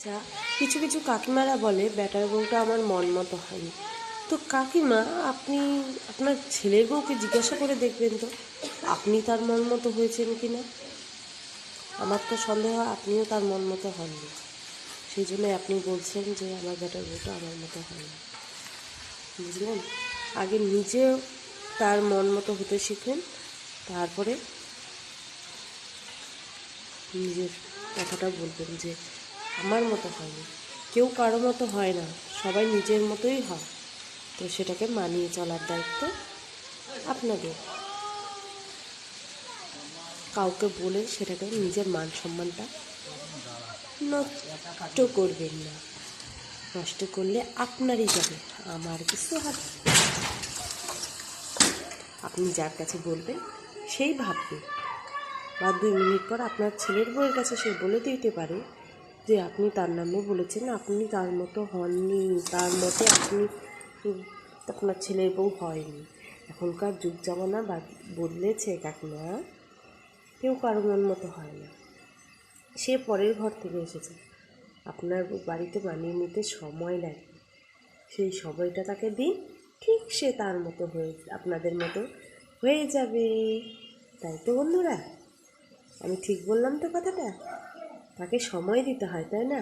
যা কিছু কিছু কাকিমারা বলে বেটার বউটা আমার মন মতো হয়নি। তো কাকিমা, আপনি আপনার ছেলের বউকে জিজ্ঞাসা করে দেখবেন তো আপনি তার মন মতো হয়েছেন কি না। আমার তো সন্দেহ আপনিও তার মন মতো হননি, সেই জন্যই আপনি বলছেন যে আমার বেটার বউটা আমার মতো হয়নি। বুঝলেন? আগে নিজেও তার মন মতো হতে শিখেন, তারপরে নিজের কথাটা বলবেন যে আমার মতো হয়নি। কেউ কারো মতো হয় না, সবাই নিজের মতোই হয়। তো সেটাকে মানিয়ে চলার দায়িত্ব আপনাদের। কাউকে বলে সেটাকে নিজের মান সম্মানটা নষ্ট করবেন না। নষ্ট করলে আপনারই যাবে, আমার কিছু হবে না। আপনি যার কাছে বলবেন সেই ভাববে, বা 2 মিনিট পর আপনার ছেলের বউয়ের কাছে সে বলে দিতে পারে যে আপনি তার নামে বলেছেন, আপনি তার মতো হননি, তার মতে আপনি আপনার ছেলের বউ হয়নি। এখনকার যুগ জামানা বদলেছে কাকিমা, কেউ কারো মন মতো হয় না। সে পরের ঘর থেকে এসেছে, আপনার বাড়িতে মানিয়ে নিতে সময় লাগে। সেই সময়টা তাকে দিন, ঠিক সে তার মতো হয়ে আপনাদের মতো হয়ে যাবে। তাই তো বন্ধুরা, আমি ঠিক বললাম তো কথাটা? তাকে সময় দিতে হয়, তাই না?